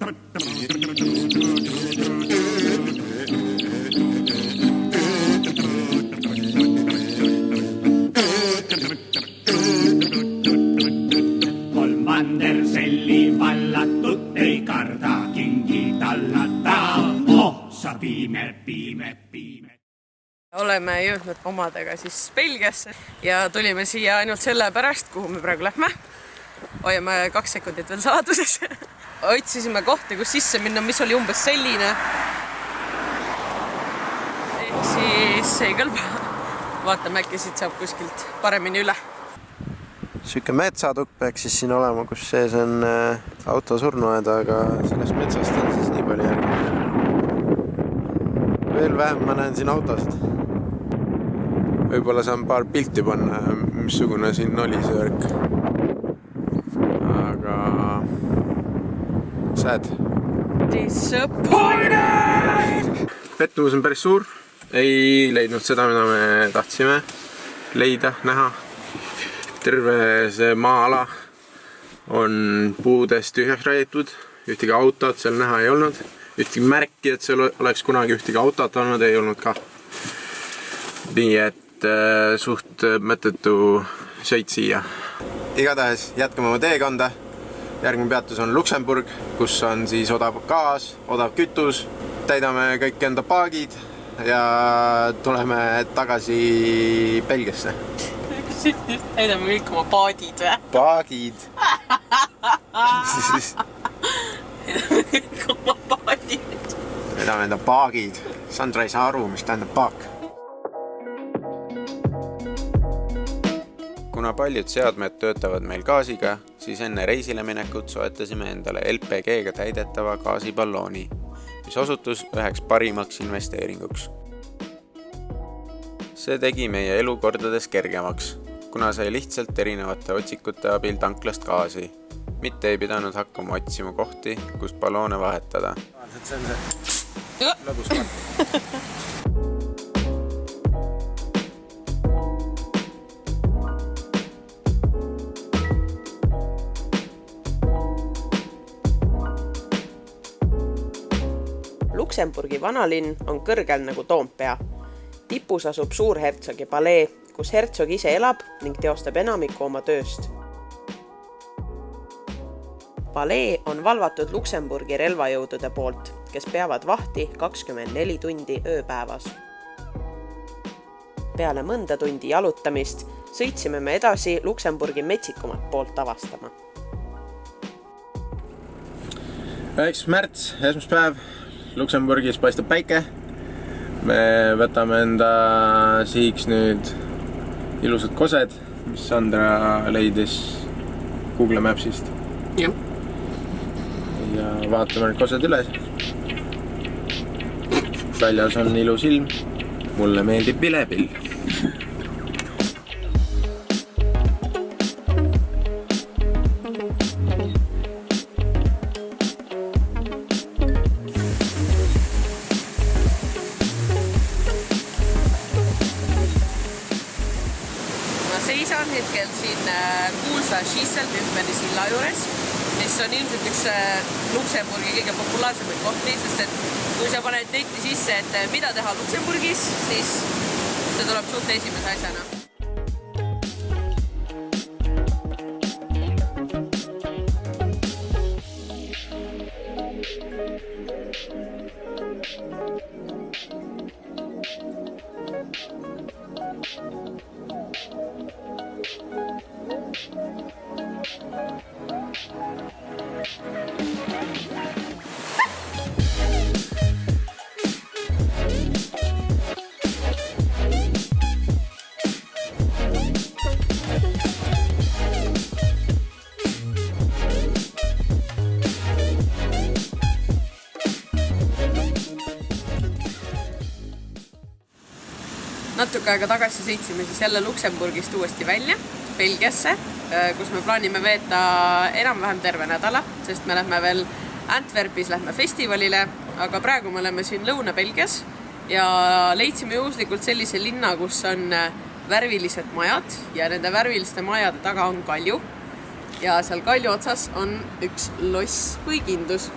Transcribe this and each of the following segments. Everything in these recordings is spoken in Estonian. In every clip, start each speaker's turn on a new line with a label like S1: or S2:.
S1: Manderselli vallatut ei karda kingi tallata. Sa piime.
S2: Oleme jõudnud omadega siis Belgiasse ja tulime siia ainult selle pärast, kuhu me praegu lähme. Hoiame 2 sekundit veel saladuses. Otsisime kohti, kus sisse minna, mis oli umbes selline. Ehk siis ei kõlba. Vaatame, äkki siit saab kuskilt paremini üle.
S3: Siuke metsatukk peaks siis siin olema, kus sees on auto surnuaed, aga sellest metsast on siis nii palju järgi. Veel vähem ma näen siin autost. Võib-olla saan paar pilti panna, missugune siin oli see värk. Aga sad.
S2: Disappointed!
S3: Pettumus on päris suur. Ei leidnud seda, mida me tahtsime leida, näha. Terve see maa-ala on puudest tühjaks raidetud. Ühtegi autot seal näha ei olnud. Ühtegi märki, et seal oleks kunagi ühtegi autot olnud, ei olnud ka. Nii et suht mõttetu sõit siia. Igatahes jätkame oma teekonda. Järgmine peatus on Luksemburg, kus on siis odav gaas, odav kütus. Täidame kõik enda paagid ja tuleme tagasi Belgiasse.
S2: Täidame kõik oma paadid või?
S3: Paagid.
S2: Täidame kõik oma paadid.
S3: Täidame enda paagid. Sandra ei saa aru, mis tähendab paak. Kuna paljud seadmed töötavad meil gaasiga, siis enne reisile minekut soetasime endale LPG-ga täidetava gaasiballooni, mis osutus üheks parimaks investeeringuks. See tegi meie elu kordades kergemaks, kuna sai lihtsalt erinevate otsikute abil tanklast gaasi. Mitte ei pidanud hakkama otsima kohti, kus balloone vahetada. See on see lõbus part.
S2: Luksemburgi vanalinn on kõrgel nagu Toompea. Tipus asub suurhertsogi palee, kus hertsog ise elab ning teostab enamiku oma tööst. Palee on valvatud Luksemburgi relvajõudude poolt, kes peavad vahti 24 tundi ööpäevas. Peale mõnda tundi jalutamist sõitsime me edasi Luksemburgi metsikumat poolt avastama.
S3: 9. märts, esmaspäev. Luksemburgis paistab päike. Me võtame enda sihiks nüüd ilusad kosed, mis Sandra leidis Google Mapsist.
S2: Ja
S3: vaatame need kosed üles. Väljas on ilus ilm. Mulle meeldib vilepill.
S2: Seisan hetkel siin kuulsa Schieselhüppeni silla juures, mis on ilmselt üks Luksemburgi kõige populaarsemaid kohti, sest et kui sa paned netti sisse, et mida teha Luksemburgis, siis see tuleb suht esimese asjana. Natuke aega tagasi sõitsime siis jälle Luksemburgist uuesti välja, Belgiasse, kus me plaanime veeta enam-vähem terve nädala, sest me lähme veel Antwerpis festivalile, aga praegu me oleme siin Lõuna-Belgias ja leidsime juhuslikult sellise linna, kus on värvilised majad ja nende värviliste majade taga on kalju ja seal kalju otsas on üks loss või kindlus.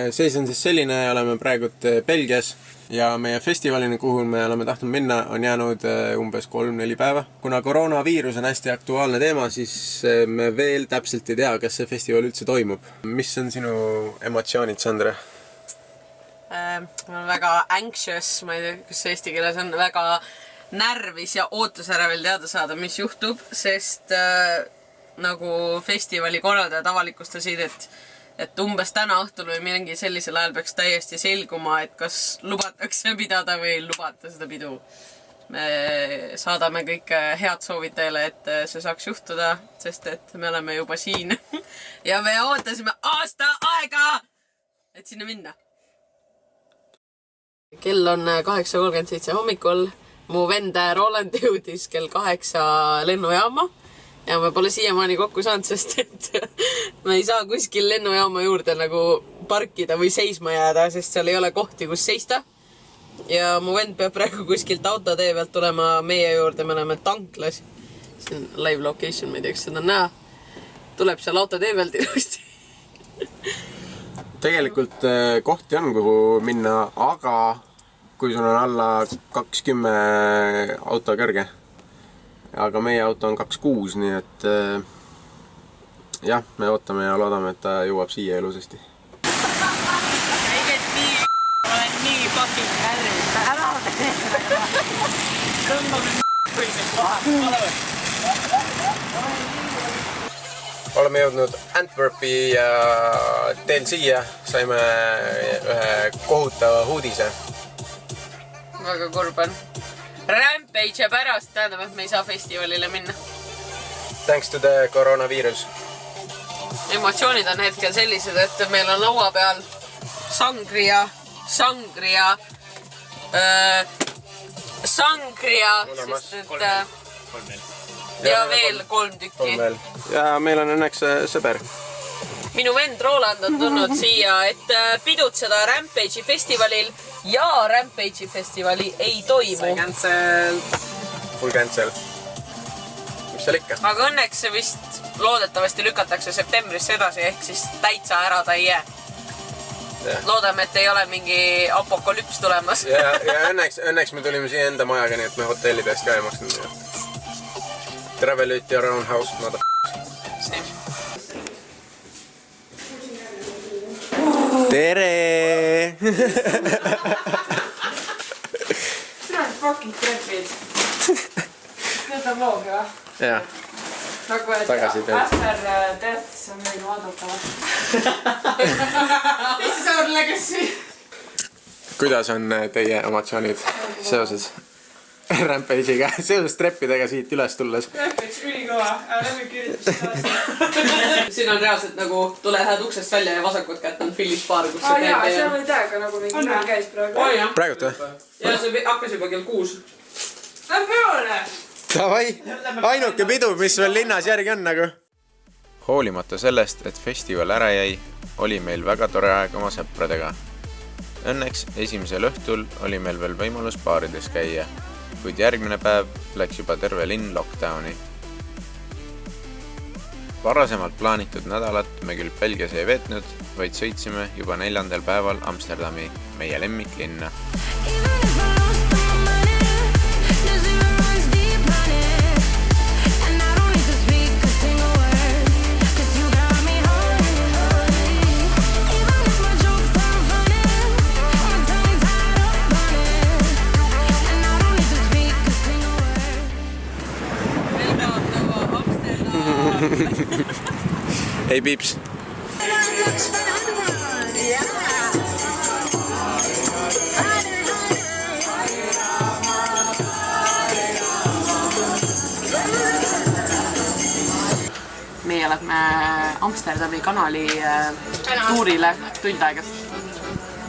S3: Seis on siis selline, oleme praegult Belgias ja meie festivalini, kuhu me oleme tahtnud minna, on jäänud umbes 3-4 päeva. Kuna koroonaviirus on hästi aktuaalne teema, siis me veel täpselt ei tea, kas see festival üldse toimub. Mis on sinu emotsioonid, Sandra?
S2: Ma olen väga anxious, ma ei tea, kas eesti keeles on, väga närvis ja ootusärevil teada saada, mis juhtub, sest nagu festivali korraldajad avalikustasid, et umbes täna õhtul või mingi sellisel ajal peaks täiesti selguma, et kas lubatakse pidada või ei lubata seda pidu. Me saadame kõik head soovid teile, et see saaks juhtuda, sest et me oleme juba siin ja me ootasime aasta aega, et sinna minna. Kell on 8:37 hommikul. Mu vend Roland jõudis kell 8 lennujaama ja me pole siiamaani kokku saanud, sest et me ei saa kuskil lennujaama juurde nagu parkida või seisma jääda, sest seal ei ole kohti, kus seista. Ja mu vend peab praegu kuskilt autotee pealt tulema meie juurde, me oleme tanklas. See on live location, ma ei tea, kas seda on näha. Tuleb seal autotee pealt ilusti.
S3: Tegelikult kohti on, kuhu minna, aga kui sul on alla 20 auto kõrge. Aga meie auto on 2.6, nii et jah, me ootame ja loodame, et ta jõuab siia ilusasti.
S2: Olen nii fucking närvis. Ära
S3: Oleme jõudnud Antwerpi ja teel siia saime ühe kohutava uudise.
S2: Väga kurb on. Rampage pärast tähendab, et me ei saa festivalile minna.
S3: Thanks to the koroonaviirus.
S2: Emotsioonid on hetkel sellised, et meil on laua peal sangria, sest et ja veel 3 tükki.
S3: Ja meil on õnneks sõber.
S2: Minu vend Roland on tulnud siia, et pidutseda Rampage'i festivalil ja Rampage'i festivali ei toimu.
S3: Full cancel. Mis seal ikka?
S2: Aga õnneks see vist loodetavasti lükatakse septembrisse edasi, ehk siis täitsa ära ta ei jää. Loodame, et ei ole mingi apokolüps tulemas.
S3: Ja õnneks me tulime siia enda majaga, nii et me hotellidest ka ei maksnud. Travel with your own house, mother Tere!
S2: Sina on fucking trepid. Need on loogi või?
S3: Jah.
S2: Nagu et After Death, see on meil vaadatava. This is our legacy.
S3: Kuidas on teie emotsioonid seoses Rampage'iga, seoses treppidega siit üles tulles?
S2: Rampage ülikõva, läbi kirjutada. Siin on reaalselt nagu lähed uksest välja ja vasakut kätt on Phillips Bar, kus see
S4: teeb. Jaa, seal oli täega nagu mingi üle käis praegu.
S3: Praegult või?
S2: Ja see hakkas juba kell 6. Lähme peole!
S3: Davai, ainuke pidu, mis veel linnas järgi on nagu. Hoolimata sellest, et festival ära jäi, oli meil väga tore aeg oma sõpradega. Õnneks esimesel õhtul oli meil veel võimalus baarides käia, kuid järgmine päev läks juba terve linn lockdowni. Varasemalt plaanitud nädalat me küll Belgias ei veetnud, vaid sõitsime juba 4. päeval Amsterdami, meie lemmiklinna. Hey peeps.
S2: Meie lähme Amsterdami kanali tuurile tund aega.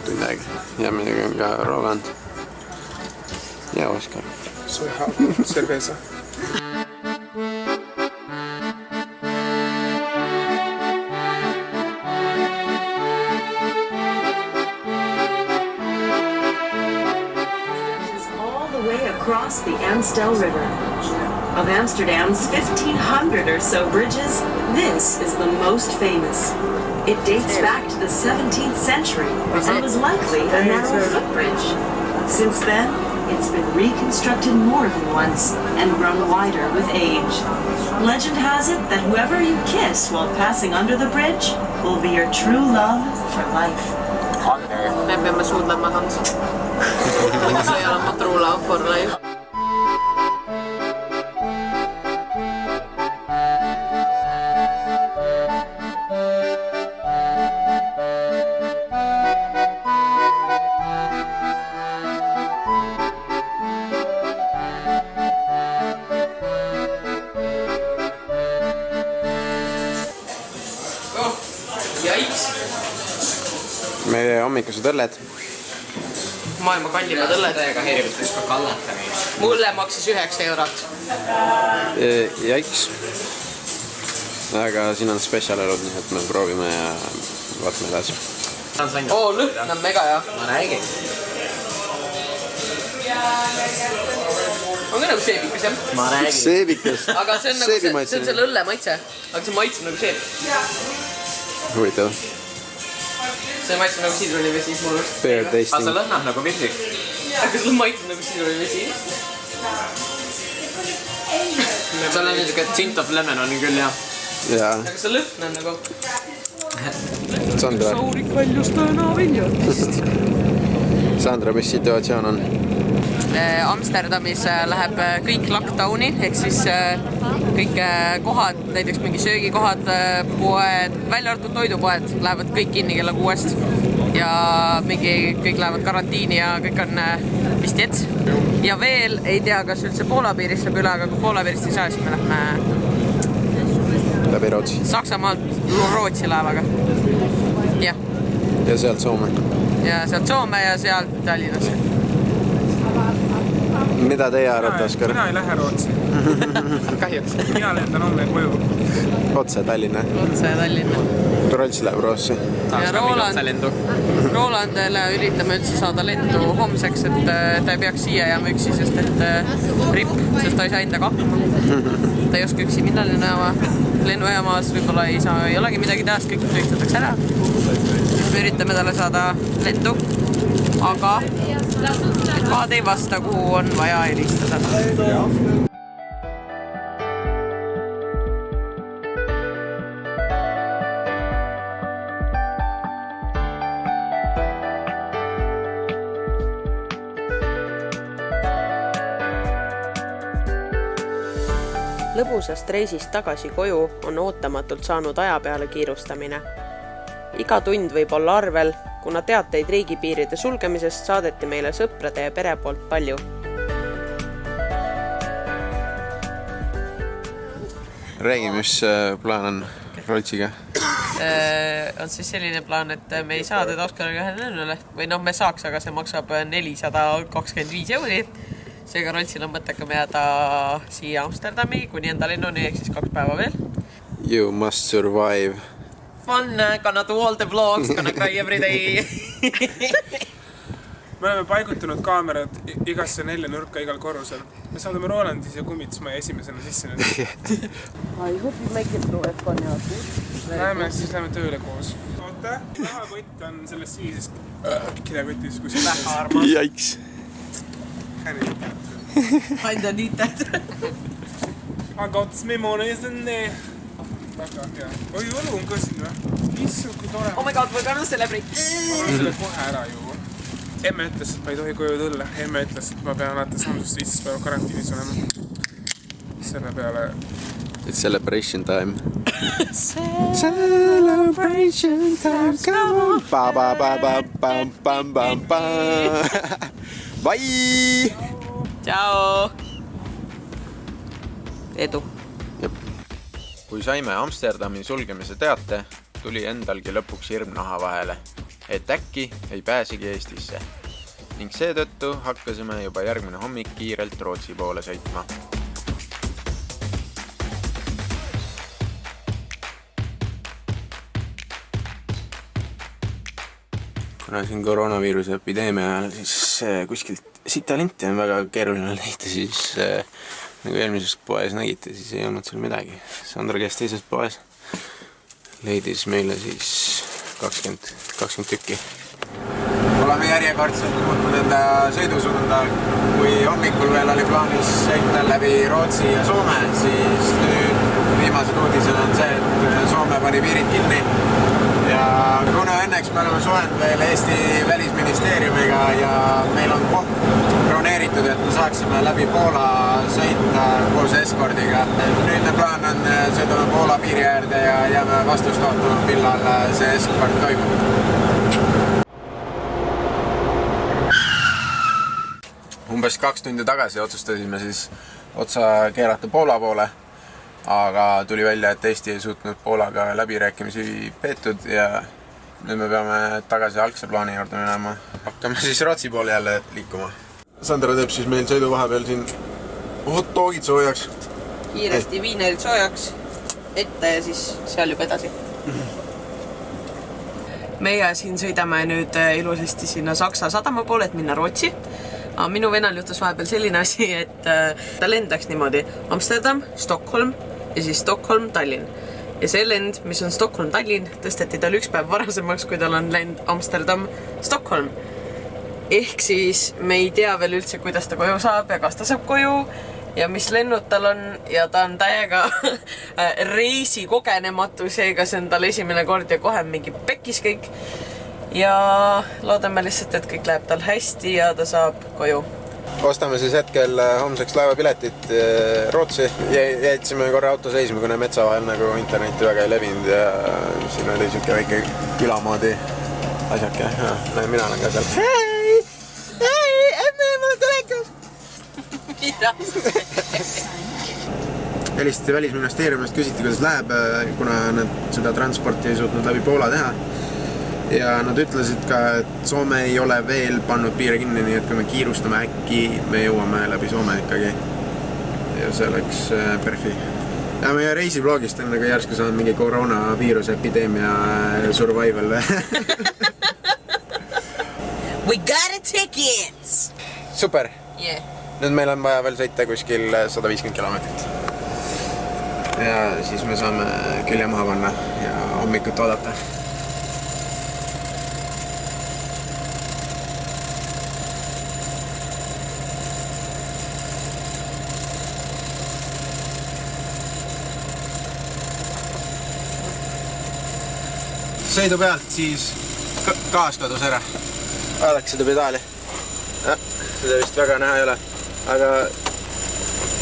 S3: Tund aega. Ja midagi on ka Roland. Ja Oskar. Cerveza.
S5: Across the Amstel River. Of Amsterdam's 1,500 or so bridges, this is the most famous. It dates back to the 17th century and was likely a narrow footbridge. Since then, it's been reconstructed more than once and grown wider with age. Legend has it that whoever you kiss while passing under the bridge will be your true love for life.
S2: Me peame suudlema Hans. See ei ole mu true love for life.
S3: Meie hommikused õlled.
S2: Maailma kallimad õlled.
S6: Täiega heerivutis ka kallata neid.
S2: Mulle maksis 9 eurot.
S3: Jaiks. Aga siin on spetsialelud, nii et me proovime ja vaatame edasi.
S2: Lõhn on mega, jah.
S6: Ma räägin.
S2: On ka nagu seebikas, jah?
S6: Ma räägin.
S3: Seebikas.
S2: Aga see on nagu see on selle õlle maitse. Aga see maitseb nagu seeb.
S3: Huvitav.
S2: See maitseb nagu sidrunivesi mul.
S3: Fair
S6: Aga
S3: tasting.
S6: see lõhnab nagu pisik.
S2: Aga see maitseb nagu sidrunivesi.
S6: Seal on niisugune tint of lemon on küll, jah.
S3: Jaa.
S2: Aga see lõhn on nagu...
S3: Sandra.
S2: Saurik väljus täna Viljandist.
S3: Sandra, mis situatsioon on?
S2: Amsterdamis läheb kõik lockdowni, ehk siis kõik kohad, näiteks mingi söögikohad, poed, välja arvatud toidupoed, lähevad kõik kinni kella 6 ja kõik lähevad karantiini ja kõik on vist jets. Ja veel ei tea, kas üldse Poola piirist saab üle, aga kui Poola piirist ei saa, siis me lähme
S3: Läbi Rootsi.
S2: Saksamaalt Rootsi laevaga. Jah.
S3: Ja sealt Soome.
S2: Ja sealt Soome ja sealt Tallinnasse.
S3: Mida teie arvate, Oskar?
S7: Mina ei lähe Rootsi.
S2: Kahjuks.
S7: Mina lendan homme koju.
S3: Otse Tallinna.
S2: Otse Tallinna.
S3: Rootsi läheb Rootsi.
S2: Ja Rolandile üritame üldse saada lendu homseks, et ta ei peaks siia jääma üksi, sest et ripp, sest ta ei saa endaga hakkama. Ta ei oska üksi minna lennujaamas, võib-olla ei olegi midagi teha, kõik tühistatakse ära. Me üritame talle saada lendu, aga kohad ei vasta, kuhu on vaja helistada. Lõbusast reisist tagasi koju on ootamatult saanud aja peale kiirustamine. Iga tund võib olla arvel, kuna teateid riigipiiride sulgemisest saadeti meile sõprade ja pere poolt palju.
S3: Räägi, mis plaan on Rootsiga?
S2: On siis selline plaan, et me ei saa teda Oskariga ühe lennule. Või me saaks, aga see maksab 425 euri. Seega Rootsil on mõttekam jääda siia Amsterdami kuni enda lennuni, ehk siis 2 päeva veel.
S3: You must survive.
S2: Fun, gonna do all the vlogs, gonna cry every day.
S7: Me oleme paigutanud kaamerad igasse 4 nurka igal korrusel. Me saadame Rolandis ja Kumitsmaa esimesena sisse nüüd.
S2: I hope you make it through F1 ja
S7: Siis läheme tööle koos. Oota, rahakott on selles siises kilekotis, kus
S2: Väga armas.
S3: Jaiks.
S2: Kinda need that.
S7: I got my money in there. Väga hea. Oi, õlu on ka siin või? Issu, kui tore.
S2: Oh my god, we're gonna celebrate.
S7: Ma olen selle kohe ära ju. Emme ütles, et ma ei tohi koju tulla. Emme ütles, et ma pean alates homsest 15 päeva karantiinis olema. Selle peale...
S3: It's celebration time. Celebration time, come on. Ba ba ba ba bam bam bam bam. Bye!
S2: Ciao! Edu!
S3: Jep. Kui saime Amsterdami sulgemise teate, tuli endalgi lõpuks hirm naha vahele, et äkki ei pääsigi Eestisse. Ning seetõttu hakkasime juba järgmine hommik kiirelt Rootsi poole sõitma. Kuna siin koroonaviiruse epideemia ajal, siis kuskilt sitalinti on väga keeruline leida, siis nagu eelmises poes nägite, siis ei olnud seal midagi. Sandra käis teises poes. Leidis meile siis 20 tükki. Oleme järjekordselt muutnud enda sõidusuunda. Kui hommikul veel oli plaanis sõita läbi Rootsi ja Soome, siis nüüd viimased uudised on see, et Soome pani piirid kinni. Ja kuna õnneks me oleme suhelnud veel Eesti välisministeeriumiga ja meil on koht broneeritud, et me saaksime läbi Poola sõita koos eskordiga. Nüüdne plaan on sõidame Poola piiri äärde ja jääme vastust ootama, millal see eskord toimub. Umbes 2 tundi tagasi otsustasime siis otsa keerata Poola poole. Aga tuli välja, et Eesti ei suutnud Poolaga läbirääkimisi peetud ja nüüd me peame tagasi algse plaani juurde minema. Hakkame siis Rootsi poole jälle liikuma. Sandra teeb siis meil sõidu vahepeal siin hot dogid soojaks.
S2: Kiiresti viinerid soojaks ette ja siis seal juba edasi. Meie siin sõidame nüüd ilusasti sinna Saksa sadama poole, et minna Rootsi. Aga minu venal juhtus vahepeal selline asi, et ta lendaks niimoodi Amsterdam, Stockholm ja siis Stockholm, Tallinn. Ja see lend, mis on Stockholm, Tallinn, tõsteti tal üks päev varasemaks, kui tal on lend Amsterdam, Stockholm. Ehk siis me ei tea veel üldse, kuidas ta koju saab ja kas ta saab koju ja mis lennud tal on ja ta on täiega reisi kogenematu, seega see on tal esimene kord ja kohe mingi pekkis kõik. Ja loodame lihtsalt, et kõik läheb tal hästi ja ta saab koju.
S3: Ostame siis hetkel homseks laevapiletit Rootsi. Jäitsime korra auto seisma, kuna metsa vahel nagu interneti väga ei levinud ja siin oli siuke väike külamoodi asjake. Mina olen ka seal. Hei, emme, ma olen telekas!
S2: Mida?
S3: Helistati välisministeeriumist, küsiti, kuidas läheb, kuna nad seda transporti ei suutnud läbi Poola teha. Ja nad ütlesid ka, et Soome ei ole veel pannud piire kinni, nii et kui me kiirustame äkki, me jõuame läbi Soome ikkagi. Ja see oleks perfi. Ja meie reisiblogist on nagu järsku saanud mingi koroonaviiruse epideemia survival.
S2: We got a tickets!
S3: Super!
S2: Yeah.
S3: Nüüd meil on vaja veel sõita kuskil 150 kilomeetrit. Ja siis me saame külje maha panna ja hommikut oodata. Sõidu pealt siis gaas kadus ära. Vaadake seda pedaali. Seda vist väga näha ei ole. Aga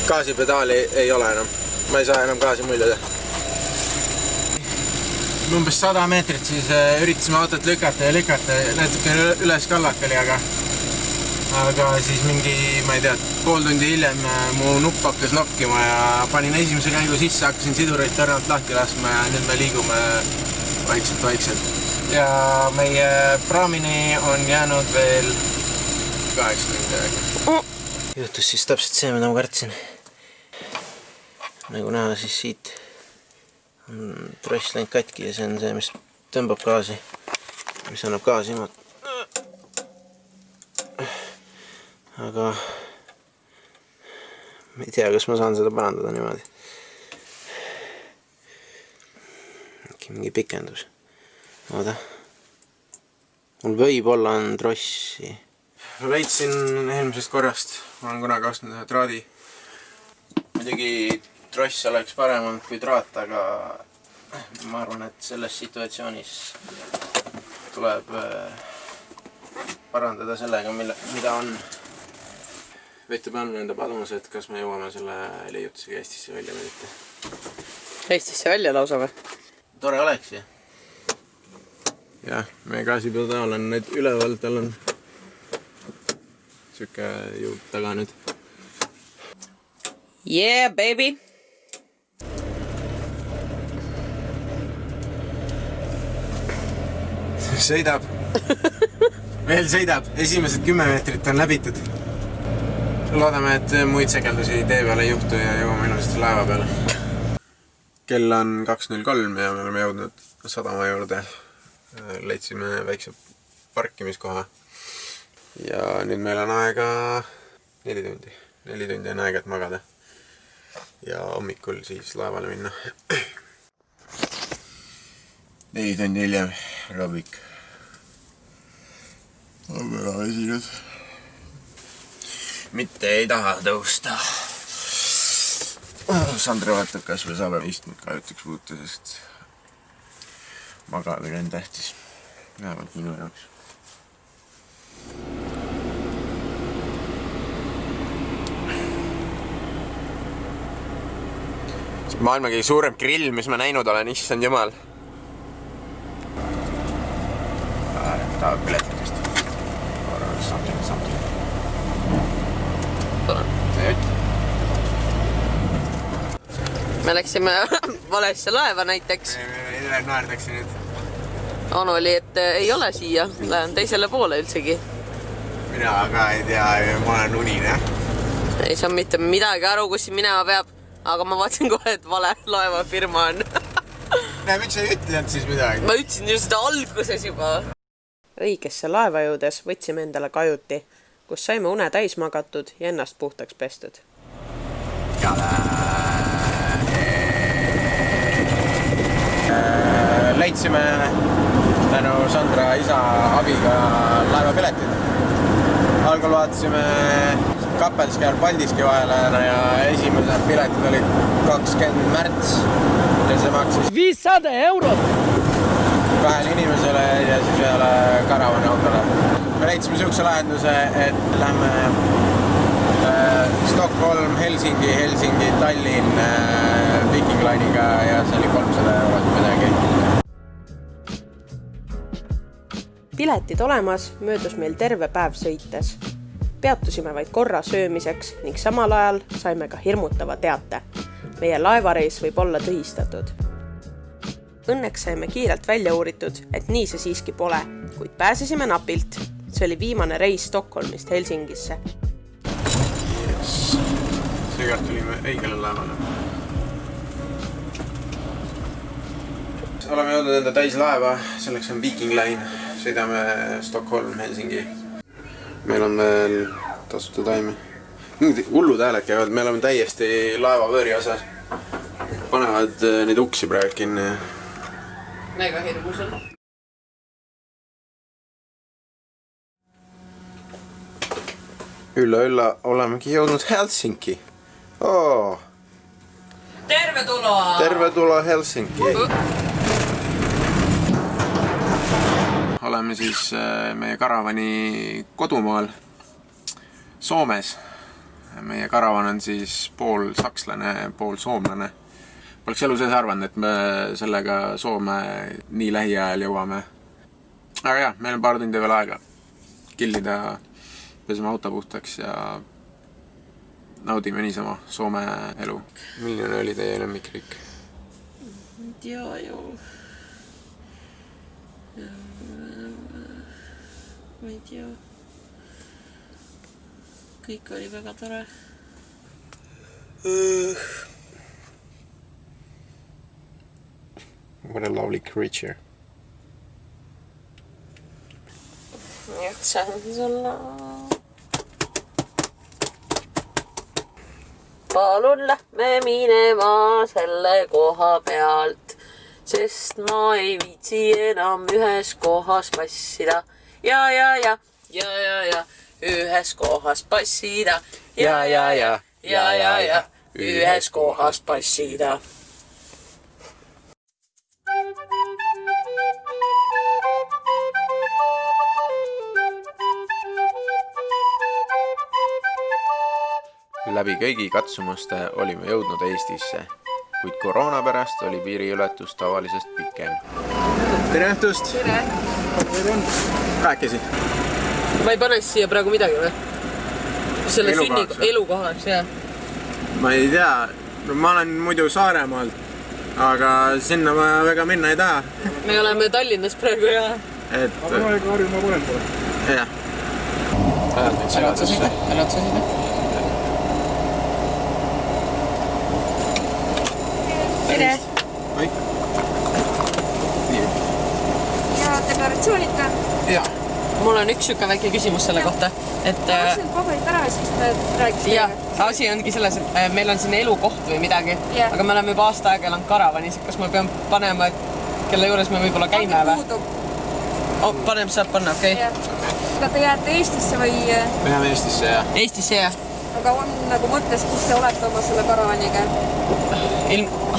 S3: gaasipedaali ei ole enam. Ma ei saa enam gaasi muljada. Umbes 100 meetrit siis üritasime autot lükata ja lükata. Natuke üles kallak oli, aga siis mingi, ma ei tea, pool tundi hiljem mu nupp hakkas nokkima ja panin esimese käigu sisse, hakkasin sidureid tõrnalt lahti laskma ja nüüd me liigume vaikselt. Ja meie praamini on jäänud veel 8 tundi. Juhtus siis täpselt see, mida ma kartsin. Nagu näha, siis siit on tross läinud katki ja see on see, mis tõmbab gaasi, mis annab gaasi. Aga ma ei tea, kas ma saan seda parandada niimoodi. Mingi pikendus. Oota. Mul võib-olla on trossi. Ma leidsin eelmisest korrast. Ma olen kunagi ostnud ühe traadi. Muidugi tross oleks parem olnud kui traat, aga ma arvan, et selles situatsioonis tuleb parandada sellega, mida on. Võite panna enda padumus, et kas me jõuame selle leiutusega Eestisse välja või mitte.
S2: Eestisse välja lausa või?
S3: Tore oleks, jah. Jah, meie gaasipedaal on nüüd üleval, tal on siuke juub taga nüüd.
S2: Yeah, baby!
S3: Sõidab. Veel sõidab. Esimesed 10 meetrit on läbitud. Loodame, et muid sekeldusi tee peale ei juhtu ja jõuame ilusasti laeva peale. Kell on 2.03 ja me oleme jõudnud sadama juurde. Leidsime väikse parkimiskoha. Ja nüüd meil on aega 4 tundi. 4 tundi on aega, et magada. ja hommikul siis laevale minna. 4 tundi hiljem Robik. On väga esinud. Mitte ei taha tõusta. Sandra vaatab, kas me saame istnud kahjutuks muuta, sest magada on tähtis. Vähemalt minu jaoks. Maailma kõige suurem grill, mis ma näinud olen, issand jumal. Tahab piletitest. Something.
S2: Me läksime valesse laeva näiteks.
S3: Naerdakse nüüd.
S2: Anu oli, et ei ole siia. Lähen teisele poole üldsegi.
S3: Mina aga ei tea, ma olen unine.
S2: Ei saa mitte midagi aru, kus siin minema peab. Aga ma vaatasin kohe, et vale laevafirma on.
S3: Miks sa ei ütlenud siis midagi?
S2: Ma ütlesin just alguses juba. Õigesse laeva jõudes võtsime endale kajuti, kus saime une täis magatud ja ennast puhtaks pestud.
S3: Leidsime tänu Sandra isa abiga laevapiletid. Algul vaatasime Kapelski ja Paldiski vahele ja esimesed piletid olid 20 märts ja see maksis
S6: 500 eurot!
S3: 2 inimesele ja siis ühele karavani autole. Me leidsime sihukese lahenduse, et lähme Stockholm, Helsingi, Tallinn Viking Line'iga ja see oli 300 eurot midagi.
S2: Piletid olemas möödus meil terve päev sõites. Peatusime vaid korra söömiseks ning samal ajal saime ka hirmutava teate. Meie laevareis võib olla tühistatud. Õnneks saime kiirelt välja uuritud, et nii see siiski pole, kuid pääsesime napilt. See oli viimane reis Stockholmist Helsingisse.
S3: Seekord tulime õigele laevale. Oleme jõudnud enda täis laeva, selleks on Viking Line. Sõidame Stockholm, Helsingi. Meil on veel tasuta taimi. Hullud hääled käivad, me oleme täiesti laeva võõri osas. Panevad neid uksi praegu kinni.
S2: Mega hirmus on.
S3: Ülla, olemegi jõudnud Helsinki. Tervetuloa Helsinki. Oleme siis meie karavani kodumaal Soomes. Meie karavan on siis pool sakslane, pool soomlane. Poleks elu sees arvanud, et me sellega Soome nii lähiajal jõuame. Aga jah, meil on paar tundi veel aega killida, peseme auto puhtaks ja naudime niisama Soome elu. Milline oli teie lemmikriik?
S2: Ei tea ju. Ma ei tea. Kõik oli väga tore.
S3: What a lovely creature.
S2: Jätsän sulla. Palun lähme minema selle koha pealt, sest ma ei viitsi enam ühes kohas passida. Ja, ühes kohas passida. Ja, ühes kohas passida.
S3: Läbi kõigi katsumuste olime jõudnud Eestisse, kuid koroona pärast oli piiriületus tavalisest pikem. Tere õhtust!
S2: Tere!
S3: Rääkisi?
S2: Ma ei pane siia praegu midagi või? Selle elukohaks, jah.
S3: Ma ei tea, ma olen muidu Saaremaalt, aga sinna ma väga minna ei taha.
S2: Me oleme Tallinnas praegu, jah.
S7: Aga ma ei karju, ma polen pole.
S3: Jah.
S2: Älä otsa sõida. Tere!
S3: Aika.
S4: Ja deklaratsioonid ka?
S3: Jah.
S2: mul on üks siuke väike küsimus selle kohta, et
S4: lasin paberid ära ja siis me rääkisime.
S2: ja asi ongi selles, et meil on siin elukoht või midagi, aga me oleme juba aasta aega elanud karavanis, kas ma pean panema, et kelle juures me võib-olla käime või? Panem saab panna, okei.
S4: Aga te jääte Eestisse või?
S6: Me jääme Eestisse, jah.
S2: Eestisse, jah.
S4: Aga on nagu mõttes, kus te olete oma selle karavaniga?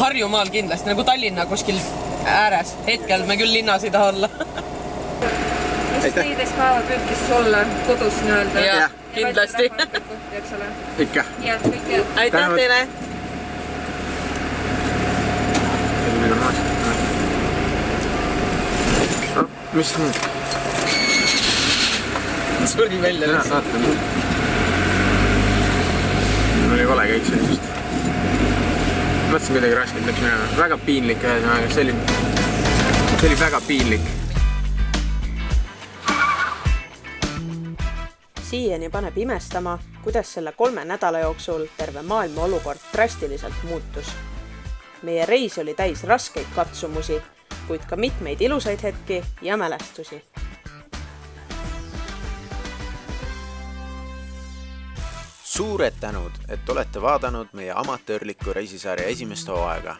S2: Harjumaal kindlasti, nagu Tallinna kuskil ääres. Hetkel me küll linnas ei taha olla.
S4: Ja siis 14 päeva püüdki siis olla kodus nii-öelda.
S2: Ja, kindlasti.
S3: Ikka.
S4: Ja, kõik head.
S2: Aitäh teile!
S3: Mis nüüd?
S2: Suri välja.
S3: Mul oli vale kõik sellisest. Mõtlesin kuidagi raskelt läks minema. Väga piinlik ühesõnaga, see oli väga piinlik.
S8: Siiani paneb imestama, kuidas selle 3 nädala jooksul terve maailma olukord drastiliselt muutus. Meie reis oli täis raskeid katsumusi, kuid ka mitmeid ilusaid hetki ja mälestusi.
S9: Suured tänud, et olete vaadanud meie amatöörliku reisisarja esimest hooaega.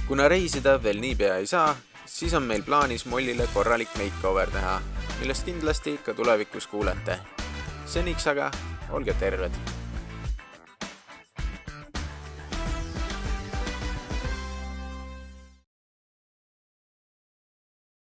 S9: Kuna reisida veel niipea ei saa, siis on meil plaanis Mollile korralik makeover teha, millest kindlasti ka tulevikus kuulete. Seniks aga olge terved!